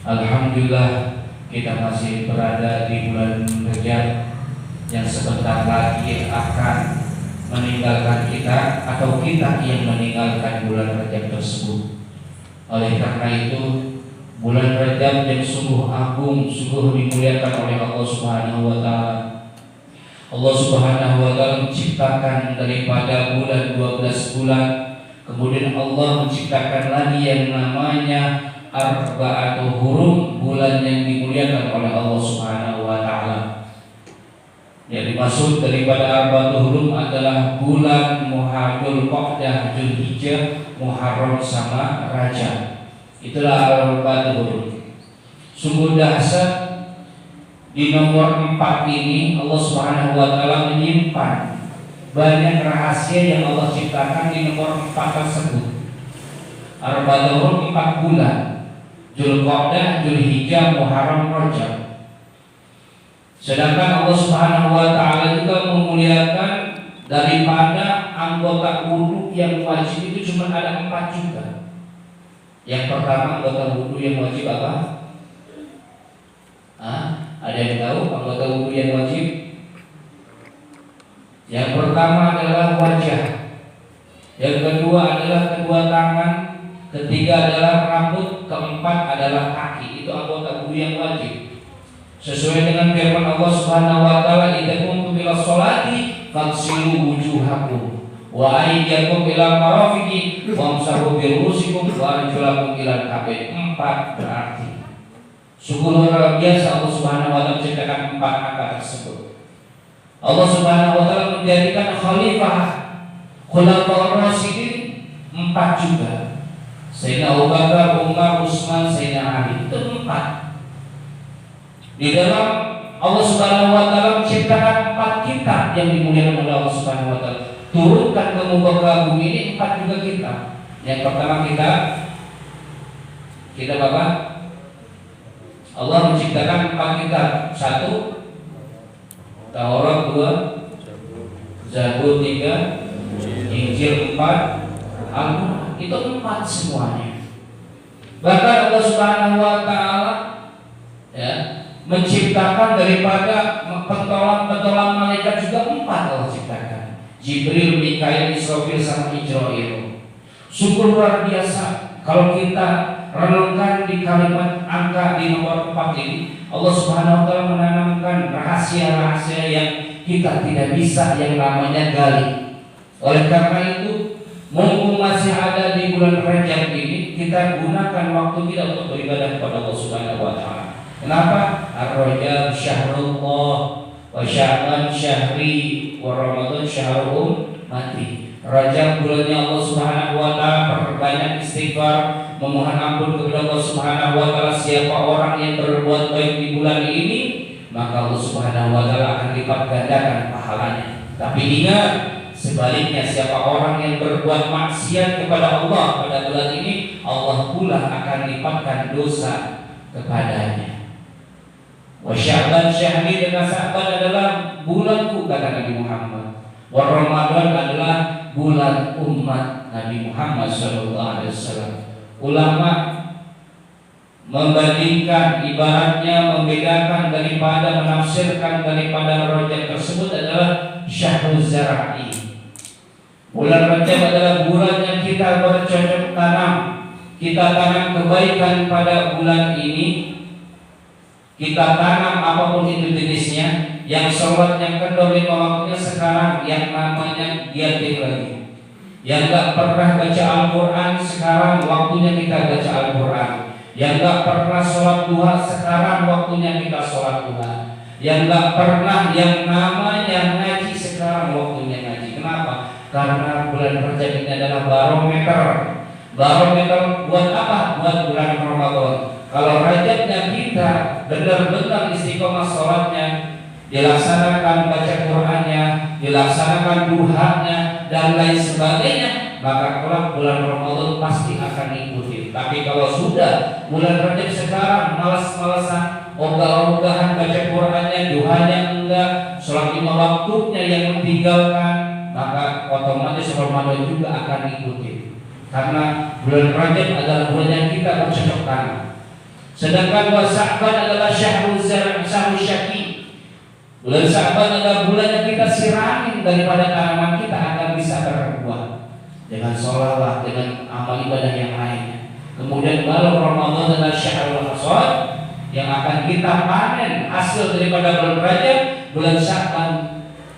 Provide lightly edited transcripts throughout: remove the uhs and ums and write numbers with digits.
Alhamdulillah kita masih berada di bulan Rajab yang sebentar lagi akan meninggalkan kita atau kita yang meninggalkan bulan Rajab tersebut. Oleh karena itu bulan Rajab yang sungguh agung, sungguh dimuliakan oleh Allah Subhanahu wa taala. Allah Subhanahu wa taala menciptakan daripada bulan 12 bulan, kemudian Allah menciptakan lagi yang namanya Arba'atul Hurum, bulan yang dimuliakan oleh Allah Subhanahu wa taala. Yang dimaksud daripada Arba'atul Hurum adalah bulan Muharram, Qa'dah, Dzulhijjah, Muharram sama Rajab. Itulah Arba'atul Hurum. Sungguh dahsyat di nomor 4 ini Allah Subhanahu wa taala menyimpan banyak rahasia yang Allah ciptakan di nomor 4 tersebut. Arba'atul Hurum 4 bulan. Dzulqa'dah, Dzulhijjah, Muharram, Rajab. Sedangkan Allah Subhanahu wa taala juga memuliakan daripada anggota wudu yang wajib itu cuma ada 4 juga. Yang pertama anggota wudu yang wajib apa? Ada yang tahu anggota wudu yang wajib? Yang pertama adalah wajah. Yang kedua adalah kedua tangan. Ketiga adalah rambut, keempat adalah kaki. Itu anggota wudu yang wajib. Sesuai dengan firman Allah Subhanahu wa taala, "Idza qumtum ila sholati faghsilu wujuhakum wa aydiyakum ila marafiqi wamsahu bi ru'usikum wa arjulakum ila al-ka'bayn." 4 berarti sungguh luar biasa Allah Subhanahu wa taala menciptakan 4 angka tersebut. Allah Subhanahu wa taala menjadikan khalifah khulafaur rasyidin 4 juga. Sayyidina Abu Bakar, Umar, Utsman, Sayyidina Ali, itu 4. Di dalam Allah Subhanahu wa taala menciptakan 4 kitab yang dimuliakan oleh Allah Subhanahu wa taala. Turunkan ke muka bumi ini 4 juga kitab. Yang pertama kitab apa? Allah menciptakan 4 kitab. 1 Taurat, 2 Zabur, 3 Injil, 4 Al-Quran. Itu 4 semuanya. Bahkan Allah Subhanahu wa taala menciptakan daripada pentolan malaikat juga 4 Allah ciptakan. Jibril, Mikail, Israfil sama Israil. Sungguh luar biasa. Kalau kita renungkan di kalimat angka di nomor 4 ini, Allah Subhanahu wa taala menanamkan rahasia-rahasia yang kita tidak bisa yang namanya gali. Oleh karena itu, mumpung masih ada di bulan Rajab ini, kita gunakan waktu kita untuk beribadah kepada Allah Subhanahu wa taala. Kenapa? Ar-Rajab syahrullah wa Sya'ban syahri wa Ramadan syahrul mati. Rajab bulannya Allah Subhanahu wa taala, perbanyak istighfar, memohon ampun kepada Allah Subhanahu wa taala. Siapa orang yang berbuat baik di bulan ini, maka Allah Subhanahu wa taala akan lipat gandakan pahalanya. Tapi ingat, sebaliknya siapa orang yang berbuat maksiat kepada Allah pada bulan ini, Allah pula akan lipatkan dosa kepadanya. Wa Sya'ban syahri, dan Sya'ban adalah bulanku kata Nabi Muhammad. Wa Ramadan adalah bulan umat Nabi Muhammad sallallahu alaihi wasallam. Ulama membandingkan, ibaratnya membedakan daripada menafsirkan daripada Rajab tersebut adalah syahrul zar'i. Bulan Rajab adalah bulan yang kita bercocok tanam. Kita tanam kebaikan pada bulan ini. Kita tanam apapun itu jenisnya. Yang sholat, yang kendor 5 waktunya sekarang yang namanya giatin lagi. Yang gak pernah baca Al-Quran, sekarang waktunya kita baca Al-Quran. Yang gak pernah sholat duha, sekarang waktunya kita sholat duha. Yang gak pernah yang namanya ngaji, sekarang waktunya ngaji. Kenapa? Karena bulan Rajab ini adalah barometer. Barometer buat apa? Buat bulan Ramadan. Kalau Rajabnya kita benar-benar istiqomah sholatnya, dilaksanakan baca Qur'annya, dilaksanakan duhanya dan lain sebagainya, maka kelak bulan Ramadan pasti akan ikuti. Tapi kalau sudah bulan Rajab sekarang malas-malasan, ogah-ogahan baca Qur'annya, duhanya enggak, sholat 5 waktunya yang ditinggalkan, maka otomatis Ramadan juga akan ikuti. Karena bulan Rajab adalah bulan yang kita bercocok tanam. Sedangkan bulan Sya'ban adalah syahrul syaki. Bulan Sya'ban adalah bulan yang kita siramin daripada tanaman kita agar bisa berbuah dengan sholawat, dengan amal ibadah yang lainnya. Kemudian baru Ramadan adalah syahrul hasad yang akan kita panen hasil daripada bulan Rajab, bulan Sya'ban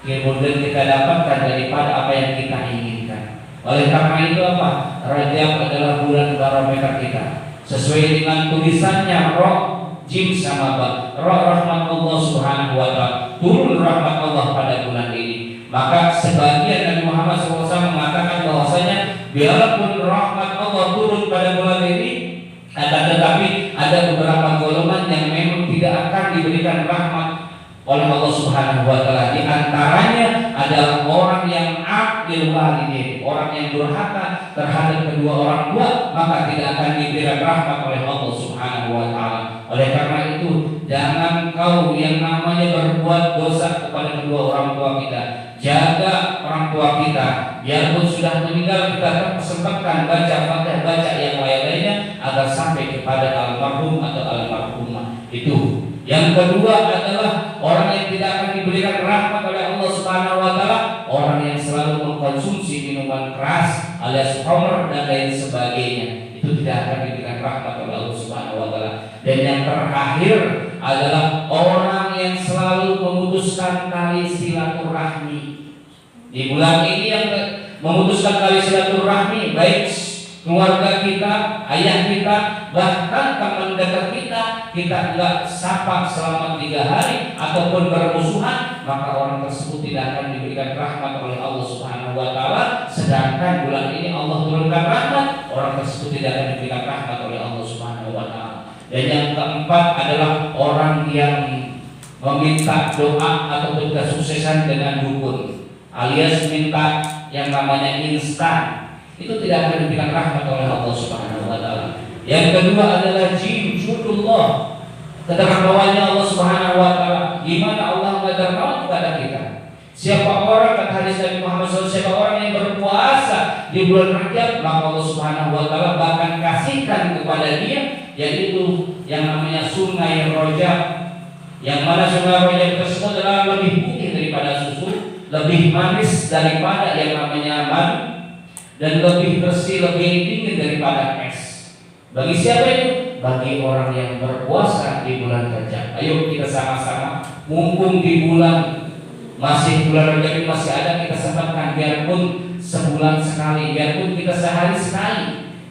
kemudian kita dapatkan daripada apa yang kita inginkan. Oleh karena itu apa? Rajab adalah bulan barometer kita. Sesuai dengan tulisannya roh, jim sama ba, roh rahmat Allah subhanahu wa ta'ala, turun rahmat Allah pada bulan ini. Maka sebagian Nabi Muhammad SAW mengatakan bahwasanya biarpun rahmat Allah turun pada bulan ini, akan tetapi ada beberapa golongan yang memang tidak akan diberikan rahmat oleh Allah Subhanahu wa taala. Di antaranya adalah orang yang aqil walidain, orang yang durhaka terhadap kedua orang tua, maka tidak akan diberikan rahmat oleh Allah Subhanahu wa taala. Oleh karena itu, jangan kau yang namanya berbuat dosa kepada kedua orang tua kita. Jaga orang tua kita, biarpun sudah meninggal kita kesempatan baca yang lain-lainnya agar sampai kepada almarhum atau almarhumah. Itu. Yang kedua adalah orang yang tidak akan diberikan rahmat oleh Allah Subhanahu wa taala, orang yang selalu mengkonsumsi minuman keras alias khamr dan lain sebagainya. Itu tidak akan diberikan rahmat oleh Allah Subhanahu wa taala. Dan yang terakhir adalah orang yang selalu memutuskan tali silaturahmi. Di bulan ini yang memutuskan tali silaturahmi, baik keluarga kita, ayah kita, bahkan teman dekat kita enggak sapa selama 3 hari ataupun bermusuhan, maka orang tersebut tidak akan diberikan rahmat oleh Allah Subhanahu wa taala. Sedangkan bulan ini Allah turunkan rahmat, orang tersebut tidak akan diberikan rahmat oleh Allah Subhanahu wa taala. Dan yang keempat adalah orang yang meminta doa ataupun kesuksesan dengan dukun, alias minta yang namanya instan. Itu tidak akan diberikan rahmat oleh Allah Subhanahu wa taala. Yang kedua adalah judullah, keterbawaannya Allah Subhanahu wa taala. Gimana Allah mengajarkan kepada kita? Siapa orang, kata hadis Nabi Muhammad SAW, siapa orang yang berpuasa di bulan Rajab, maka Allah Subhanahu wa taala bahkan kasihkan kepada dia, yaitu yang namanya sungai Rajab. Yang mana sungai Rajab tersebut adalah lebih putih daripada susu, lebih manis daripada yang namanya madu, dan lebih bersih, lebih dingin daripada es. Bagi siapa itu? Bagi orang yang berpuasa di bulan Rajab. Ayo kita sama-sama, mumpung di bulan bulan Rajab ini masih ada, kita sempatkan, biarpun sebulan sekali, biarpun kita sehari sekali,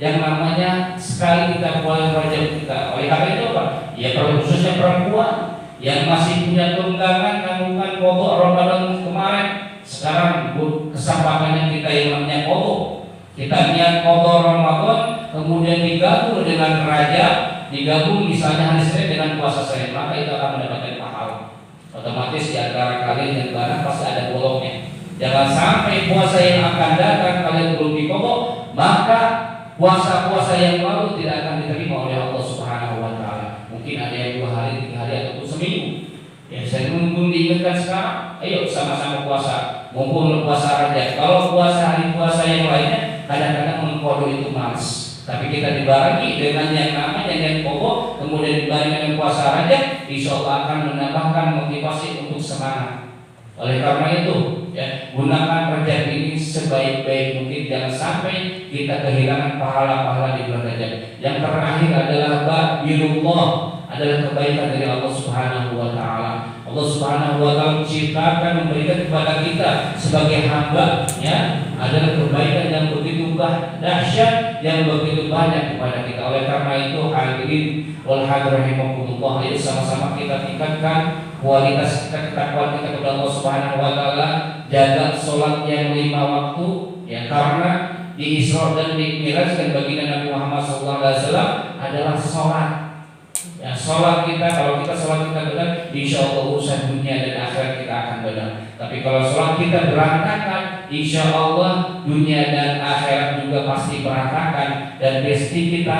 yang namanya sekali kita bulan Rajab kita. Oleh karena itu apa? Ya khususnya perempuan yang masih punya tunggangan tanggungan pokok Ramadan kemarin, sekarang kesempatannya kita yang namanya pokok. Kita niat qadha Ramadan, kemudian digabung dengan Rajab, digabung misalnya hari Senin dengan puasa Senin, maka itu akan mendapatkan pahala. Otomatis di antara kalian yang barang pasti ada bolongnya. Jangan sampai puasa yang akan datang kalian belum diqadha, maka puasa-puasa yang lalu tidak akan diterima oleh Allah Subhanahu wa taala. Mungkin ada yang 2 hari, 3 hari ataupun seminggu. Ya, saya mumpung diingatkan sekarang, ayo sama-sama puasa. Mumpung puasa Rajab. Kalau puasa hari puasa yang lainnya, kadang-kadang mengkodo itu malas. Tapi kita dibarengi dengan yang namanya yang pokok, kemudian dibarengi dengan puasa Rajab, insya Allah akan menambahkan motivasi untuk semangat. Oleh karena itu, ya, gunakan Rajab ini sebaik-baik mungkin, jangan sampai kita kehilangan pahala-pahala di bulan Rajab. Yang terakhir adalah birullah, adalah kebaikan dari Allah Subhanahu wa taala. Allah Subhanahu wa taala menciptakan, memberikan kepada kita sebagai hamba, ya, adalah kebaikan yang begitu dahsyat, yang begitu banyak kepada kita. Oleh karena itu, hadirin wal hadiratullah, ayo sama-sama kita tingkatkan kualitas kita, ketakwaan kita kepada Allah Subhanahu wa taala. Jaga sholat yang 5 waktu, ya, karena di Isra dan di Mi'raj dan baginda Nabi Muhammad SAW adalah sholat. Ya, sholat kita, kalau kita sholat kita benar, insya Allah urusan dunia dan akhirat kita akan benar. Tapi kalau sholat kita berantakan, insya Allah dunia dan akhirat juga pasti berantakan, dan rezeki kita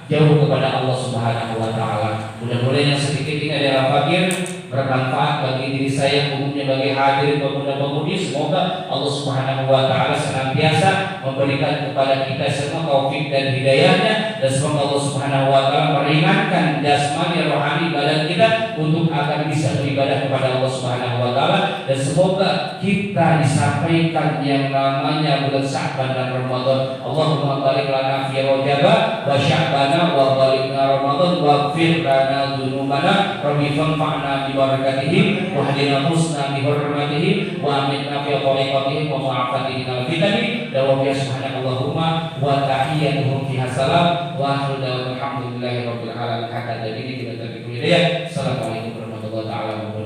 jauh kepada Allah Subhanahu wa taala. Mudah-mudahan yang sedikit ini adalah fakir bermanfaat bagi diri saya, umumnya bagi hadirin pemuda-pemudi. Semoga Allah Subhanahu wa taala senantiasa memberikan kepada kita semua taufik dan hidayahnya, dan semoga Allah Subhanahu wa taala meringankan jasmani rohani badan kita untuk agar bisa beribadah kepada Allah Subhanahu wa taala, dan semoga kita disampaikan yang namanya bulan Sya'ban dan Ramadan. Allahumma barik lana fi Rajab wa Sya'ban wa balighna Ramadan waghfir lana dzunubana rabbi fanfa'na bi barakatihi wa hadina husna bi hurmatihi wa amitna fi tariqatihi wa ma'afati minal fitani wa bi subhanallahumma wa tahiyyatuhum fiha salam wa alhamdulillahi rabbil alamin. Hatta jadi kita terima. Assalamualaikum warahmatullahi wabarakatuh.